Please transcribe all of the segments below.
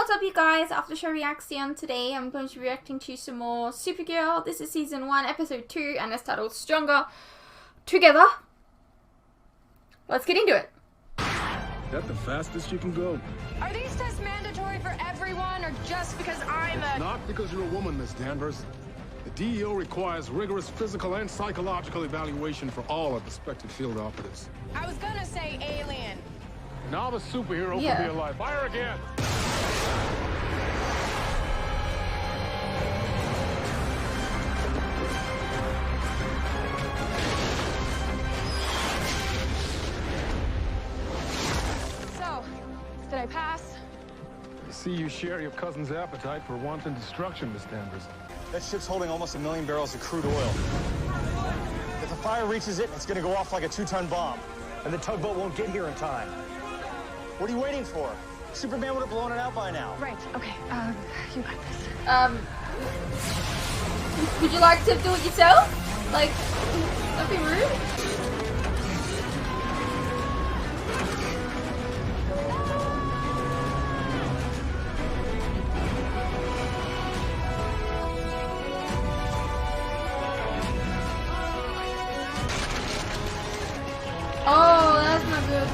What's up, you guys? After show reaction today, I'm going to be reacting to some more Supergirl. This is season 1, episode 2, and it's titled Stronger Together. Let's get into it. That's the fastest you can go. Are these tests mandatory for everyone, or just because I'm a... Not because you're a woman, Miss Danvers. The DEO requires rigorous physical and psychological evaluation for all of prospective field operatives. I was gonna say alien. Now the superhero can be alive. Fire again! So, did I pass? I see you share your cousin's appetite for wanton destruction, Miss Danvers. That ship's holding almost 1 million barrels of crude oil. If the fire reaches it, it's gonna go off like a 2-ton bomb. And the tugboat won't get here in time. What are you waiting for? Superman would have blown it out by now. Right, okay, you got this. Would you like to do it yourself? Like, that'd be rude. Oh, that's not good.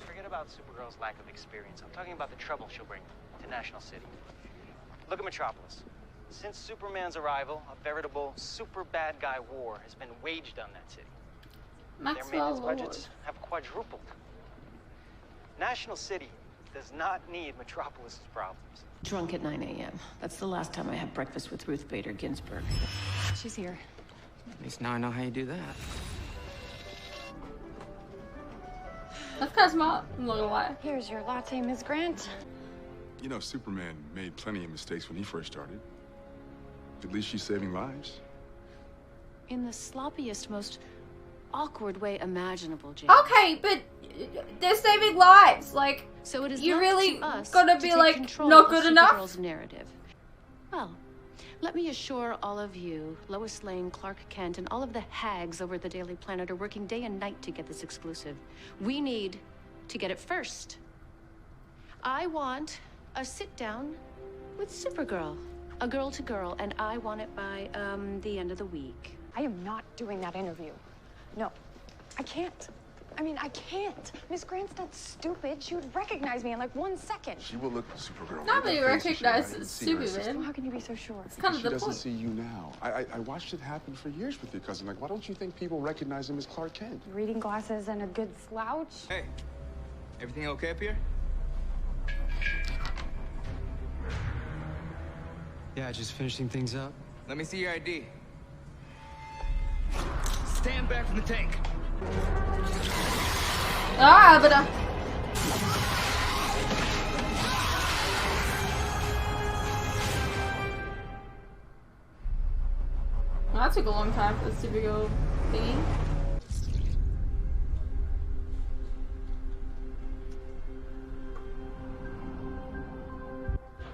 Forget about Supergirl's lack of experience. I'm talking about the trouble she'll bring to National City. Look at Metropolis. Since Superman's arrival, a veritable super bad guy war has been waged on that city. Their maintenance budgets have quadrupled. National City does not need Metropolis's problems. Drunk at 9 a.m. That's the last time I had breakfast with Ruth Bader Ginsburg. She's here. At least now I know how you do that. That's kind of smart, I'm not gonna lie. Here's your latte, Ms. Grant. You know, Superman made plenty of mistakes when he first started. At least she's saving lives. In the sloppiest, most awkward way imaginable, Jane. Okay, but they're saving lives. Like, So it is you not really to us gonna to be take like control not of good enough? Supergirl's narrative. Well, let me assure all of you, Lois Lane, Clark Kent, and all of the hags over at the Daily Planet are working day and night to get this exclusive. We need to get it first. I want a sit-down with Supergirl, a girl-to-girl, and I want it by the end of the week. I am not doing that interview. No, I can't. I mean, I can't. Miss Grant's not stupid. She would recognize me in like 1 second. She will look at Supergirl. Nobody right in the face and she recognizes might see her assistant. Well, Superman. how can you be so sure? It's kind of She the doesn't point. see you now. I watched it happen for years with your cousin. Like, why don't you think people recognize him as Clark Kent? Reading glasses and a good slouch. Hey, everything okay up here? Yeah, just finishing things up. Let me see your ID. Stand back from the tank. Ah, but well, that took a long time for the Supergirl thingy.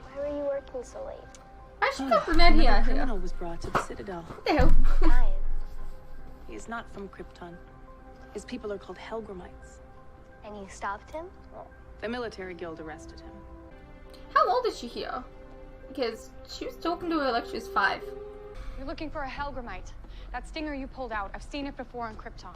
Why were you working so late? I should got brunette here. Another criminal was brought to the Citadel. What the hell? Fine. He is not from Krypton. His people are called hellgrammite. And you stopped him? The military guild arrested him. How old is she here? Because she was talking to her like she was 5. You're looking for a hellgrammite. That stinger you pulled out, I've seen it before on Krypton.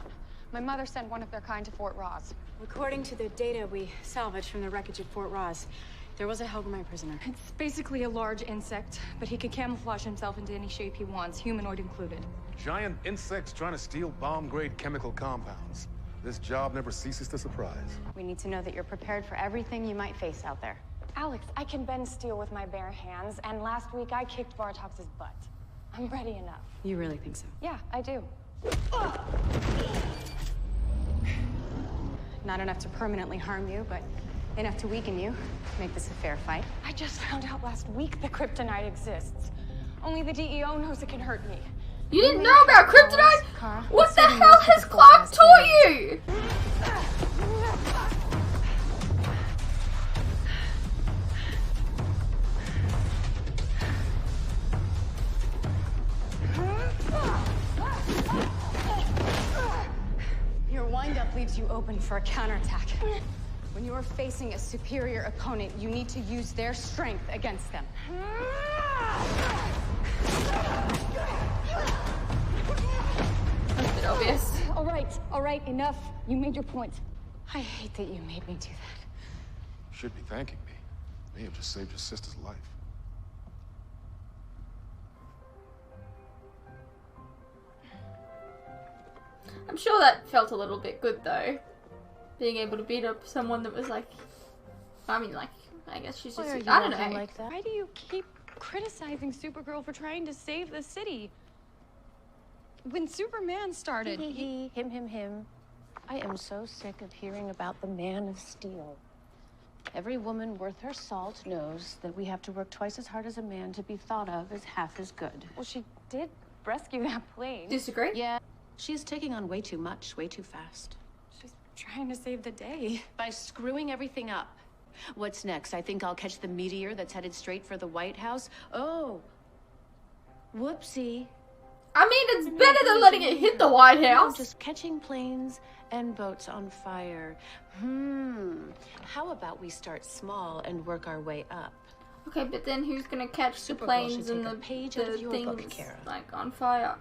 My mother sent one of their kind to Fort Ross. According to the data we salvaged from the wreckage at Fort Ross, there was a hellgrammite prisoner. It's basically a large insect, but he can camouflage himself into any shape he wants, humanoid included. Giant insects trying to steal bomb-grade chemical compounds. This job never ceases to surprise. We need to know that you're prepared for everything you might face out there. Alex, I can bend steel with my bare hands, and last week I kicked Vartox's butt. I'm ready enough. You really think so? Yeah, I do. Not enough to permanently harm you, but enough to weaken you. Make this a fair fight. I just found out last week that kryptonite exists. Only the DEO knows it can hurt me. You didn't know about kryptonite? Kara, What the let's hell see has the Clark taught you? strength leaves you open for a counterattack. When you're facing a superior opponent, you need to use their strength against them. That's a bit obvious. All right, enough. You made your point. I hate that you made me do that. You should be thanking me. May have just saved your sister's life. I'm sure that felt a little bit good though. Being able to beat up someone that was like, I mean, like, I guess she's just, I don't know. Like that? Why do you keep criticizing Supergirl for trying to save the city? When Superman started, Him. I am so sick of hearing about the Man of Steel. Every woman worth her salt knows that we have to work twice as hard as a man to be thought of as half as good. Well, she did rescue that plane. Disagree? Yeah, she's taking on way too much, way too fast. She's trying to save the day. By screwing everything up. What's next? I think I'll catch the meteor that's headed straight for the White House. Oh, whoopsie. I mean, it's better than letting it hit the White House. Just catching planes and boats on fire. How about we start small and work our way up? Okay, but then who's gonna catch the Supergirl planes should and take a the page out of your book, things Kara. like on fire?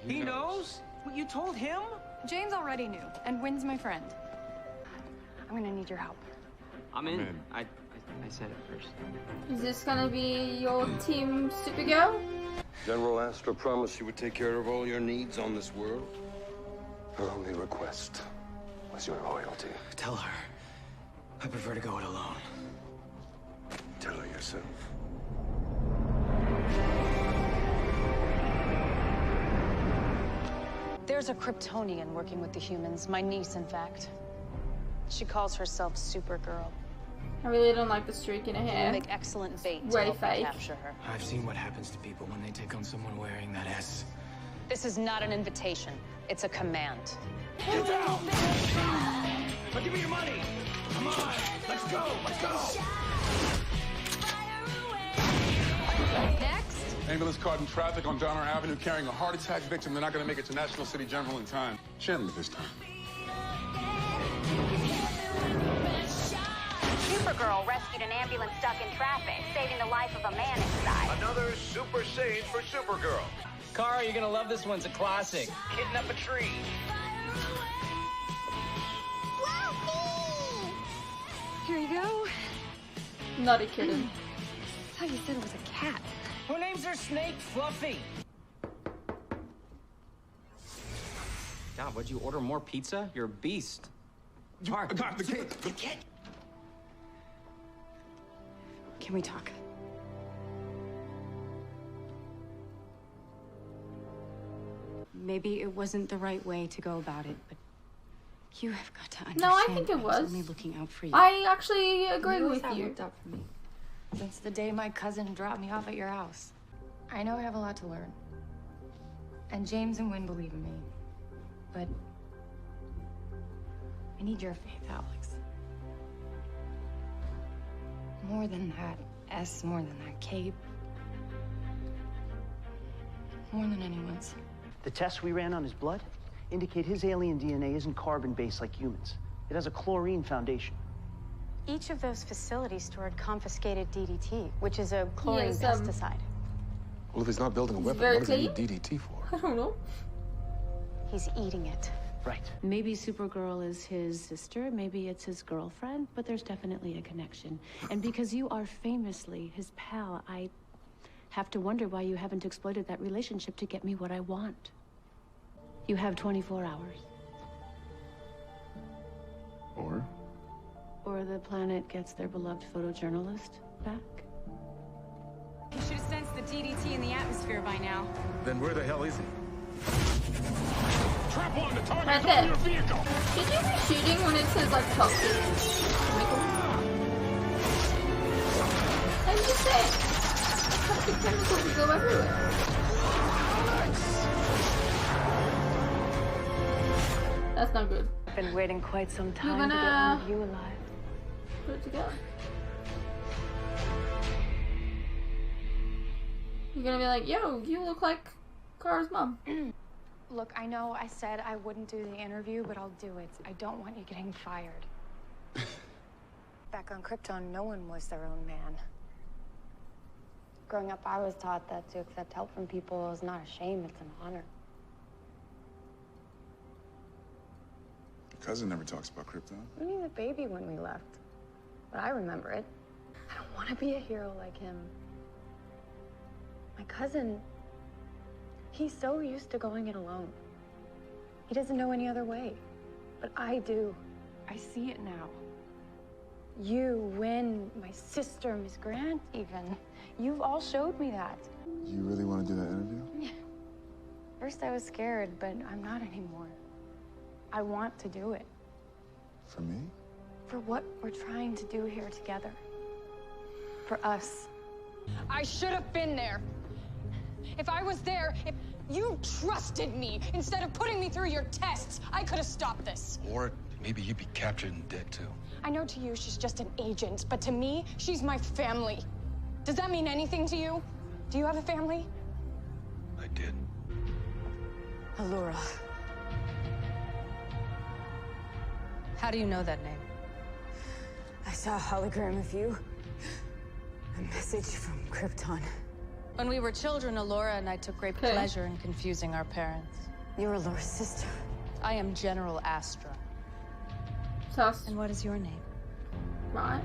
He knows? What, you told him? James already knew, and Wynn's my friend. I'm gonna need your help. I'm in. I said it first. Is this gonna be your team Supergirl? General Astra promised she would take care of all your needs on this world. Her only request was your loyalty. Tell her. I prefer to go it alone. Tell her yourself. There's a Kryptonian working with the humans, my niece, in fact. She calls herself Supergirl. I really don't like the streak in her hair. Make excellent bait to Way help me fake. capture her. I've seen what happens to people when they take on someone wearing that S. This is not an invitation. It's a command. Get down! Now give me your money! Come on! Let's go! Let's go! Next. Ambulance caught in traffic on Donner Avenue carrying a heart attack victim. They're not going to make it to National City General in time. Chandler this time. Supergirl rescued an ambulance stuck in traffic, saving the life of a man inside. Another super save for Supergirl. Kara, you're gonna love this one. It's a classic. Hitting up a tree. Here you go. Not a kitten. I thought you said it was a cat. Who names her snake Fluffy? God, would you order more pizza? You're a beast. Mark, the kid. Can we talk? Maybe it wasn't the right way to go about it, but you have got to understand. No, I think it was was. only looking out for you. I actually agree with you. Worked out for me. Since the day my cousin dropped me off at your house. I know I have a lot to learn. And James and Wynn believe in me. But I need your faith, Alex. More than that S, more than that cape. More than anyone's. The tests we ran on his blood indicate his alien DNA isn't carbon-based like humans. It has a chlorine foundation. Each of those facilities stored confiscated DDT, which is a chlorine pesticide. Well, if he's not building a weapon, very what does he need DDT for? I don't know. He's eating it. Right. Maybe Supergirl is his sister, maybe it's his girlfriend, but there's definitely a connection. And because you are famously his pal, I have to wonder why you haven't exploited that relationship to get me what I want. You have 24 hours. Or the planet gets their beloved photojournalist back. You should have sensed the DDT in the atmosphere by now. Then where the hell is he? Trap on the target Right on there. your vehicle. Should you be shooting when it says like toxic chemical? I'm just saying. Toxic chemicals go everywhere. That's not good. I've been waiting quite some time You're to get gonna one of you alive. put it together. You're gonna be like, yo, you look like Kara's mom. Look, I know I said I wouldn't do the interview, but I'll do it. I don't want you getting fired. Back on Krypton, no one was their own man. Growing up, I was taught that to accept help from people is not a shame, it's an honor. Your cousin never talks about Krypton. We were a baby when we left, but I remember it. I don't want to be a hero like him. My cousin, he's so used to going it alone. He doesn't know any other way, but I do. I see it now. You, Wynn, my sister, Miss Grant, even. You've all showed me that. You really want to do that interview? Yeah. First I was scared, but I'm not anymore. I want to do it. For me? For what we're trying to do here together. For us. I should have been there. If I was there, if you trusted me instead of putting me through your tests, I could have stopped this. Or maybe you'd be captured and dead too. I know to you she's just an agent, but to me, she's my family. Does that mean anything to you? Do you have a family? I did. Allura. How do you know that name? I saw a hologram of you. A message from Krypton. When we were children, Allura and I took great pleasure in confusing our parents. You're Allura's sister. I am General Astra. Sus. And what is your name? Right.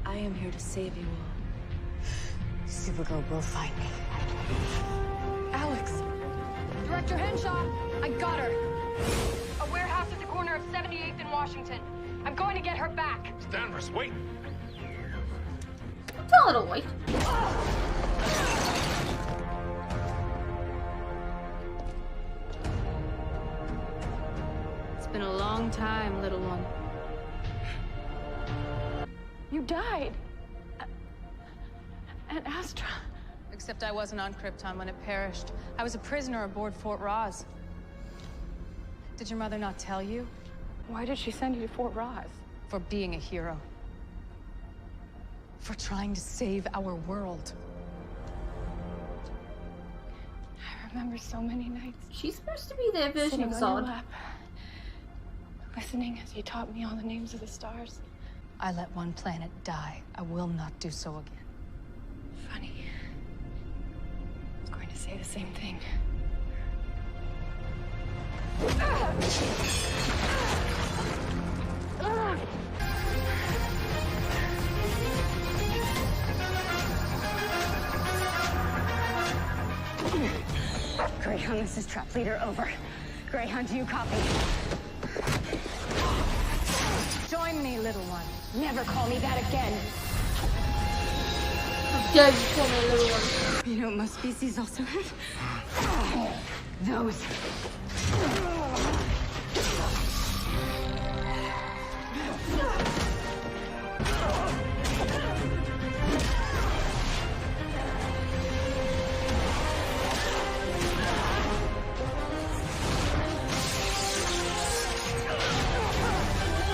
I am here to save you all. Supergirl will find me. Alex! Director Henshaw! I got her! A warehouse at the corner of 78th and Washington. I'm going to get her back. Danvers, wait! Tell little wait. It's been a long time, little one. You died. At Astra. Except I wasn't on Krypton when it perished. I was a prisoner aboard Fort Ross. Did your mother not tell you? Why did she send you to Fort Ross? For being a hero. For trying to save our world. I remember so many nights. She's supposed to be their version sitting of on your Zod. lap, listening as you taught me all the names of the stars. I let one planet die. I will not do so again. Funny. I was going to say the same thing. Greyhound, this is Trap Leader, over. Greyhound, do you copy? Join me, little one. Never call me that again. How dare you call me a little one? You know what most species also have? Those.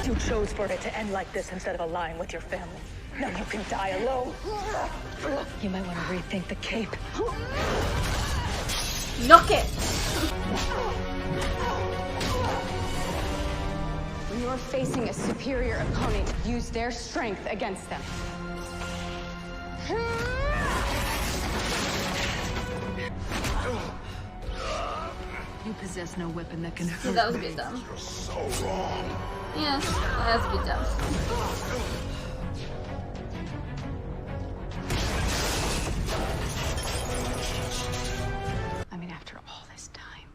You chose for it to end like this instead of allying with your family. Now you can die alone. You might want to rethink the cape. Knock it! When you're facing a superior opponent, use their strength against them. You possess no weapon that can hurt. Yeah, that was a bit dumb. You're so wrong. Yes, that was a bit dumb. I mean, after all this time,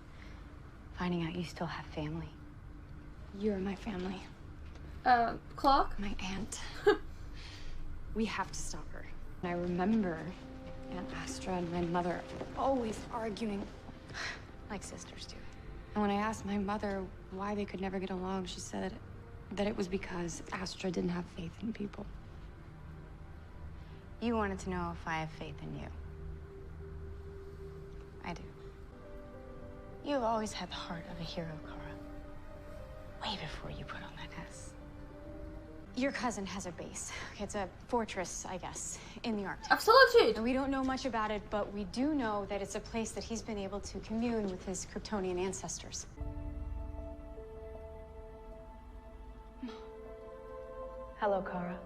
finding out you still have family. You're my family. Clark? My aunt. We have to stop her. And I remember Aunt Astra and my mother always arguing, like sisters do. And when I asked my mother why they could never get along, she said that it was because Astra didn't have faith in people. You wanted to know if I have faith in you. I do. You've always had the heart of a hero, Kara. Way before you put on that S. Your cousin has a base. It's a fortress, I guess, in the Arctic. Of solitude. And we don't know much about it, but we do know that it's a place that he's been able to commune with his Kryptonian ancestors. Hello, Kara.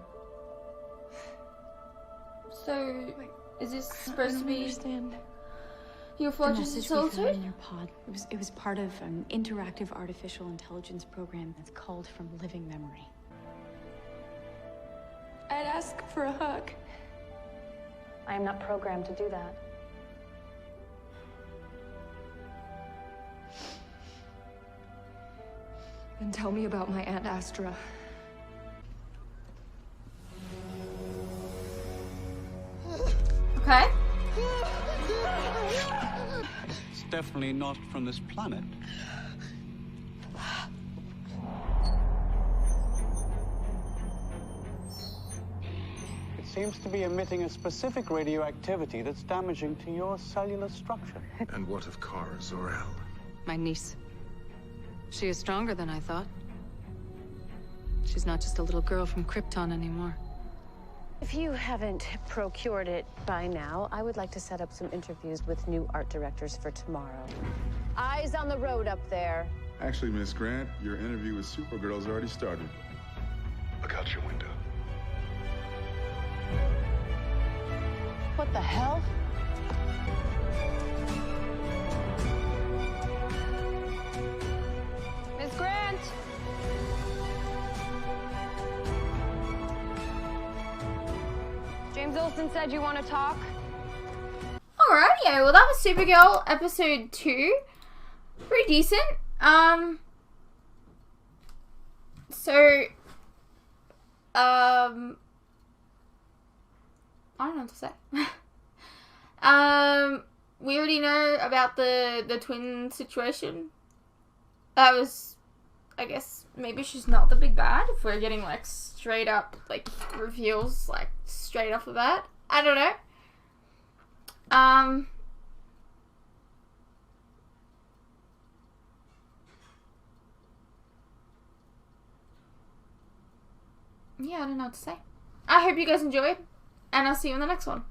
So, is this supposed to be Understand. your The fortress of message we found solitude? in your pod. It was part of an interactive artificial intelligence program that's called From Living Memory. I'd ask for a hug. I am not programmed to do that. Then tell me about my Aunt Astra. Okay. It's definitely not from this planet. It seems to be emitting a specific radioactivity that's damaging to your cellular structure. And what of Kara Zor-El? My niece. She is stronger than I thought. She's not just a little girl from Krypton anymore. If you haven't procured it by now, I would like to set up some interviews with new art directors for tomorrow. Eyes on the road up there. Actually, Miss Grant, your interview with Supergirl's already started. Look out your window. What the hell? Miss Grant! James Olsen said you want to talk. Alrighty, well that was Supergirl episode 2. Pretty decent. So, I don't know what to say. We already know about the twin situation. That was, I guess, maybe she's not the big bad if we're getting like straight up like reveals like straight off the bat. I don't know. Yeah, I don't know what to say. I hope you guys enjoyed, and I'll see you in the next one.